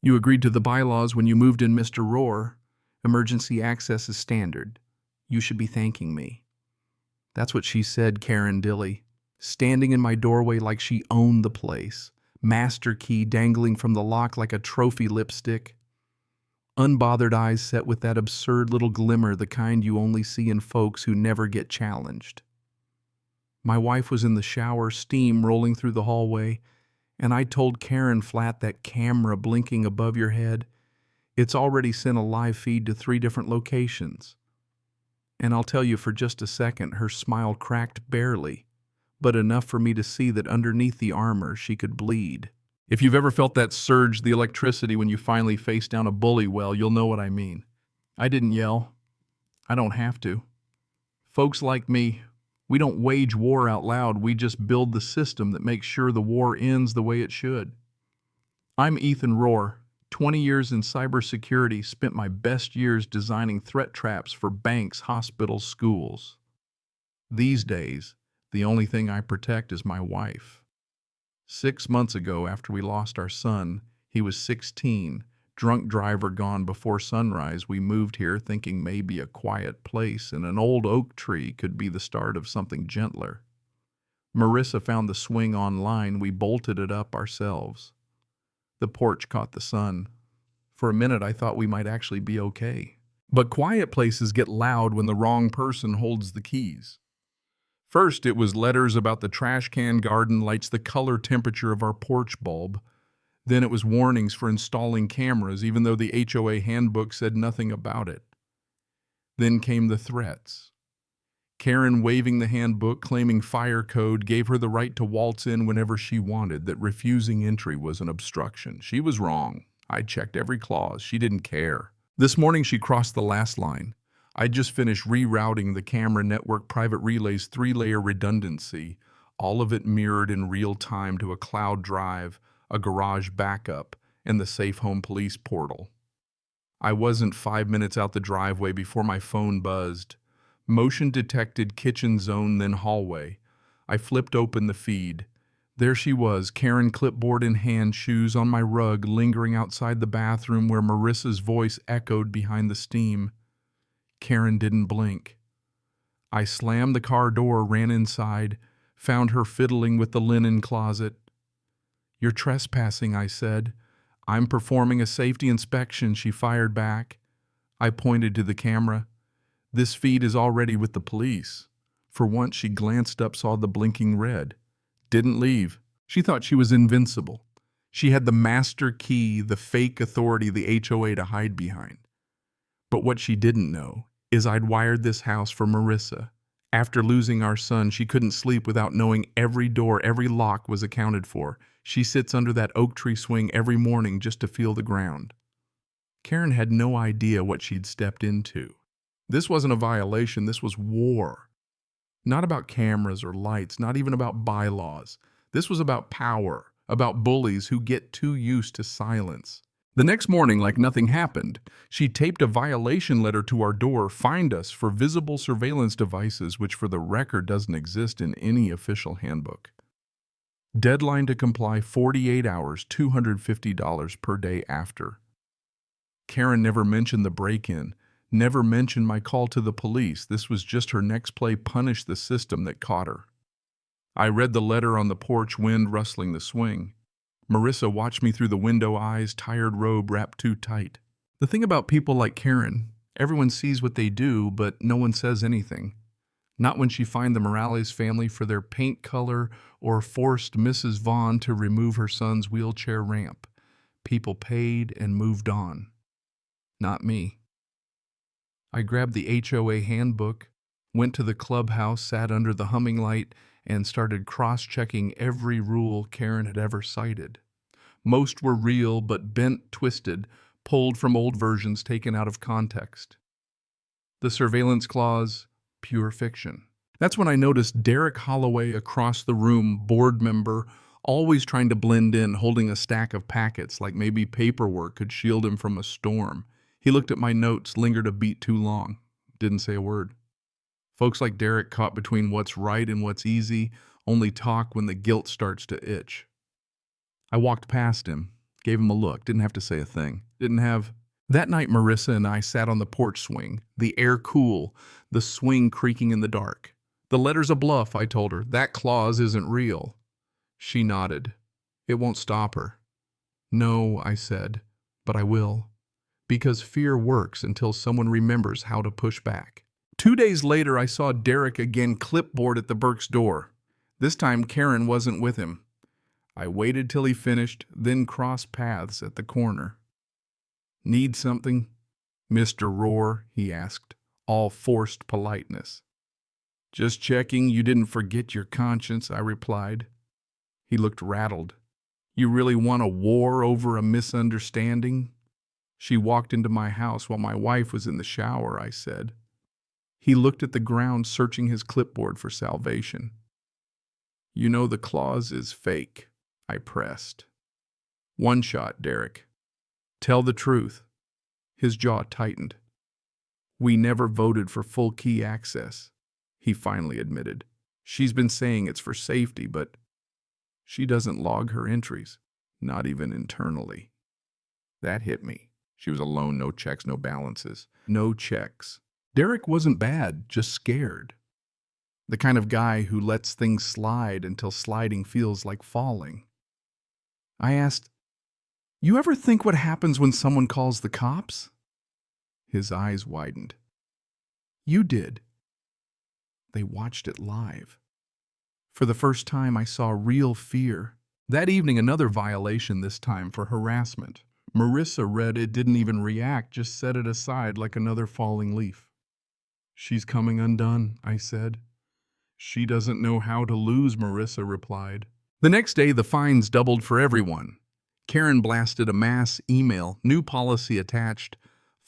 You agreed to the bylaws when you moved in, Mr. Rohr. Emergency access is standard. You should be thanking me. That's what she said, Karen Dilly, standing in my doorway like she owned the place, master key dangling from the lock like a trophy lipstick. Unbothered eyes set with that absurd little glimmer, the kind you only see in folks who never get challenged. My wife was in the shower, steam rolling through the hallway, and I told Karen flat, that camera blinking above your head, it's already sent a live feed to 3 different locations. And I'll tell you, for just a second, her smile cracked barely, but enough for me to see that underneath the armor she could bleed. If you've ever felt that surge, the electricity when you finally face down a bully well, you'll know what I mean. I didn't yell. I don't have to. Folks like me, we don't wage war out loud, we just build the system that makes sure the war ends the way it should. I'm Ethan Rohr, 20 years in cybersecurity, spent my best years designing threat traps for banks, hospitals, schools. These days, the only thing I protect is my wife. 6 months ago, after we lost our son, he was 16, drunk driver gone before sunrise, we moved here thinking maybe a quiet place and an old oak tree could be the start of something gentler. Marissa found the swing online, we bolted it up ourselves. The porch caught the sun. For a minute I thought we might actually be okay. But quiet places get loud when the wrong person holds the keys. First, it was letters about the trash can garden lights, the color temperature of our porch bulb. Then it was warnings for installing cameras, even though the HOA handbook said nothing about it. Then came the threats. Karen waving the handbook, claiming fire code gave her the right to waltz in whenever she wanted, that refusing entry was an obstruction. She was wrong. I checked every clause. She didn't care. This morning she crossed the last line. I just finished rerouting the camera network private relays 3-layer redundancy, all of it mirrored in real time to a cloud drive, a garage backup, and the Safe Home Police portal. I wasn't 5 minutes out the driveway before my phone buzzed. Motion detected, kitchen zone, then hallway. I flipped open the feed. There she was, Karen, clipboard in hand, shoes on my rug, lingering outside the bathroom where Marissa's voice echoed behind the steam. Karen didn't blink. I slammed the car door, ran inside, found her fiddling with the linen closet. You're trespassing, I said. I'm performing a safety inspection, she fired back. I pointed to the camera. This feed is already with the police. For once she glanced up, saw the blinking red. Didn't leave. She thought she was invincible. She had the master key, the fake authority, the HOA to hide behind. But what she didn't know is I'd wired this house for Marissa. After losing our son, she couldn't sleep without knowing every door, every lock was accounted for. She sits under that oak tree swing every morning just to feel the ground. Karen had no idea what she'd stepped into. This wasn't a violation, this was war. Not about cameras or lights, not even about bylaws. This was about power, about bullies who get too used to silence. The next morning, like nothing happened, she taped a violation letter to our door, fined us for visible surveillance devices, which for the record doesn't exist in any official handbook. Deadline to comply 48 hours, $250 per day after. Karen never mentioned the break-in, never mentioned my call to the police. This was just her next play, punish the system that caught her. I read the letter on the porch, wind rustling the swing. Marissa watched me through the window, eyes, tired robe wrapped too tight. The thing about people like Karen, everyone sees what they do, but no one says anything. Not when she fined the Morales family for their paint color or forced Mrs. Vaughn to remove her son's wheelchair ramp. People paid and moved on. Not me. I grabbed the HOA handbook, went to the clubhouse, sat under the humming light, and started cross-checking every rule Karen had ever cited. Most were real, but bent, twisted, pulled from old versions taken out of context. The surveillance clause, pure fiction. That's when I noticed Derek Holloway across the room, board member, always trying to blend in, holding a stack of packets like maybe paperwork could shield him from a storm. He looked at my notes, lingered a beat too long, didn't say a word. Folks like Derek, caught between what's right and what's easy, only talk when the guilt starts to itch. I walked past him, Gave him a look, didn't have to say a thing. That night, Marissa and I sat on the porch swing, the air cool, the swing creaking in the dark. The letter's a bluff, I told her. That clause isn't real. She nodded. It won't stop her. No, I said, but I will. Because fear works until someone remembers how to push back. 2 days later, I saw Derek again clipboard at the Burke's door. This time, Karen wasn't with him. I waited till he finished, then crossed paths at the corner. Need something? Mr. Rohr, he asked, all forced politeness. Just checking you didn't forget your conscience, I replied. He looked rattled. You really want a war over a misunderstanding? She walked into my house while my wife was in the shower, I said. He looked at the ground, searching his clipboard for salvation. You know the clause is fake, I pressed. One shot, Derek. Tell the truth. His jaw tightened. We never voted for full key access, he finally admitted. She's been saying it's for safety, but she doesn't log her entries, not even internally. That hit me. She was alone, no checks, no balances. No checks. Derek wasn't bad, just scared. The kind of guy who lets things slide until sliding feels like falling. I asked, You ever think what happens when someone calls the cops? His eyes widened. You did. They watched it live. For the first time, I saw real fear. That evening, another violation, this time for harassment. Marissa read it, didn't even react, just set it aside like another falling leaf. She's coming undone, I said. She doesn't know how to lose, Marissa replied. The next day, the fines doubled for everyone. Karen blasted a mass email, new policy attached,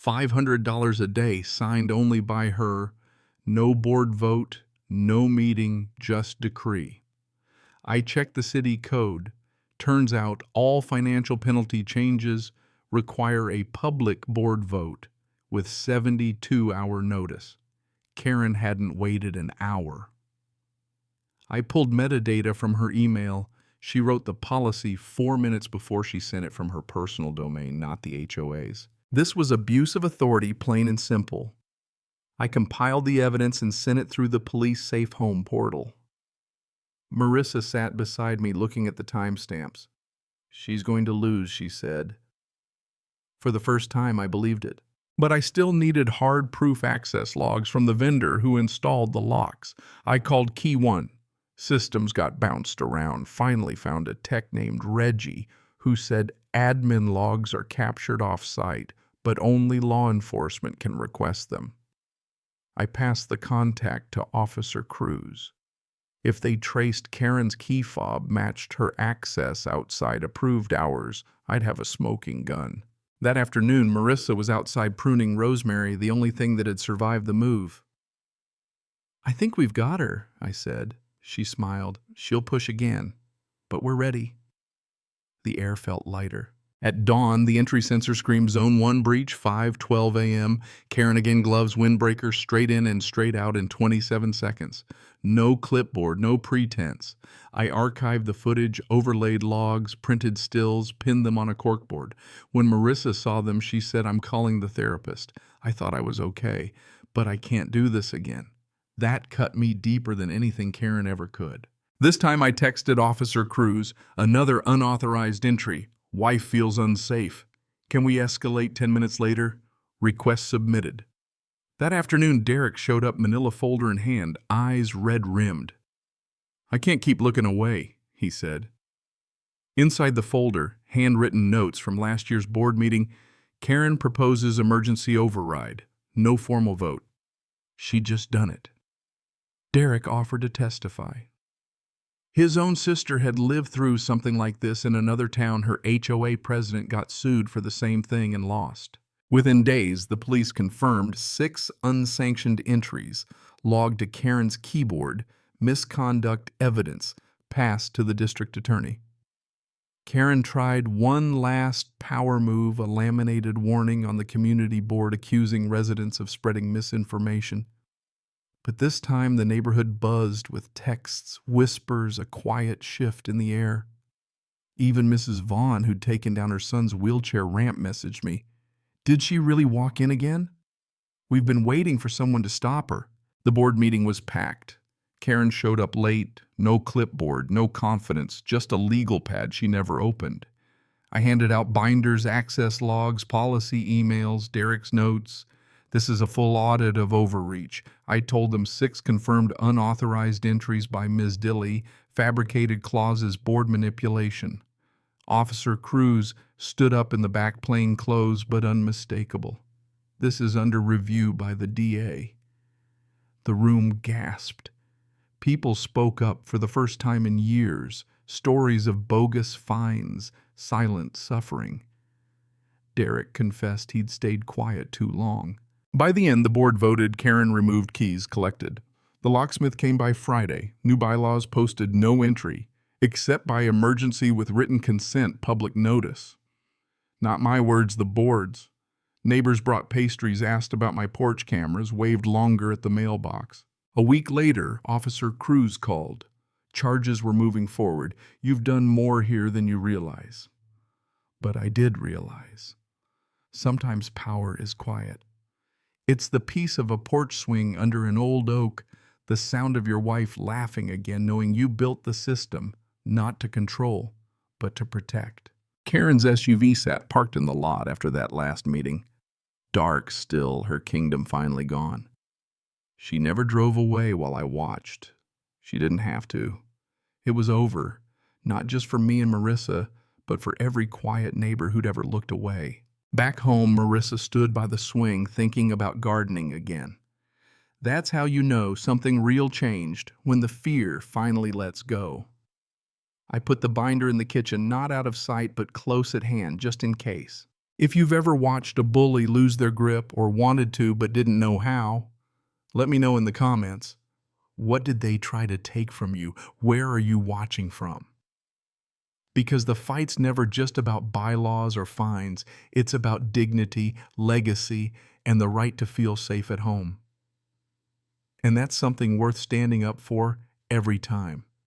$500 a day, signed only by her, no board vote, no meeting, just decree. I checked the city code. Turns out all financial penalty changes require a public board vote with 72-hour notice. Karen hadn't waited an hour. I pulled metadata from her email. She wrote the policy 4 minutes before she sent it from her personal domain, not the HOA's. This was abuse of authority, plain and simple. I compiled the evidence and sent it through the police safe home portal. Marissa sat beside me looking at the timestamps. She's going to lose, she said. For the first time, I believed it. But I still needed hard proof access logs from the vendor who installed the locks. I called Key 1. Systems got bounced around. Finally found a tech named Reggie who said admin logs are captured off-site, but only law enforcement can request them. I passed the contact to Officer Cruz. If they traced Karen's key fob matched her access outside approved hours, I'd have a smoking gun. That afternoon, Marissa was outside pruning rosemary, the only thing that had survived the move. I think we've got her, I said. She smiled. She'll push again. But we're ready. The air felt lighter. At dawn, the entry sensor screamed Zone 1 breach, 5:12 a.m. Karen again gloves, windbreaker, straight in and straight out in 27 seconds. No clipboard, no pretense. I archived the footage, overlaid logs, printed stills, pinned them on a corkboard. When Marissa saw them, she said, I'm calling the therapist. I thought I was okay, but I can't do this again. That cut me deeper than anything Karen ever could. This time I texted Officer Cruz, another unauthorized entry. Wife feels unsafe. Can we escalate 10 minutes later? Request submitted. That afternoon, Derek showed up, manila folder in hand, eyes red-rimmed. I can't keep looking away, he said. Inside the folder, handwritten notes from last year's board meeting, Karen proposes emergency override. No formal vote. She'd just done it. Derek offered to testify. His own sister had lived through something like this in another town. Her HOA president got sued for the same thing and lost. Within days, the police confirmed 6 unsanctioned entries logged to Karen's keyboard, misconduct evidence passed to the district attorney. Karen tried one last power move, a laminated warning on the community board accusing residents of spreading misinformation. But this time the neighborhood buzzed with texts, whispers, a quiet shift in the air. Even Mrs. Vaughn, who'd taken down her son's wheelchair ramp, messaged me. Did she really walk in again? We've been waiting for someone to stop her. The board meeting was packed. Karen showed up late, no clipboard, no confidence, just a legal pad she never opened. I handed out binders, access logs, policy emails, Derek's notes. This is a full audit of overreach. I told them 6 confirmed unauthorized entries by Ms. Dilly, fabricated clauses, board manipulation. Officer Cruz stood up in the back, plain clothes but unmistakable. This is under review by the DA. The room gasped. People spoke up for the first time in years, stories of bogus fines, silent suffering. Derek confessed he'd stayed quiet too long. By the end, the board voted. Karen removed, keys collected. The locksmith came by Friday. New bylaws posted no entry, except by emergency with written consent, public notice. Not my words, the board's. Neighbors brought pastries, asked about my porch cameras, waved longer at the mailbox. A week later, Officer Cruz called. Charges were moving forward. You've done more here than you realize. But I did realize. Sometimes power is quiet. It's the peace of a porch swing under an old oak, the sound of your wife laughing again, knowing you built the system, not to control, but to protect. Karen's SUV sat parked in the lot after that last meeting. Dark still, her kingdom finally gone. She never drove away while I watched. She didn't have to. It was over, not just for me and Marissa, but for every quiet neighbor who'd ever looked away. Back home, Marissa stood by the swing thinking about gardening again. That's how you know something real changed, when the fear finally lets go. I put the binder in the kitchen, not out of sight but close at hand, just in case. If you've ever watched a bully lose their grip or wanted to but didn't know how, let me know in the comments. What did they try to take from you? Where are you watching from? Because the fight's never just about bylaws or fines. It's about dignity, legacy, and the right to feel safe at home. And that's something worth standing up for every time.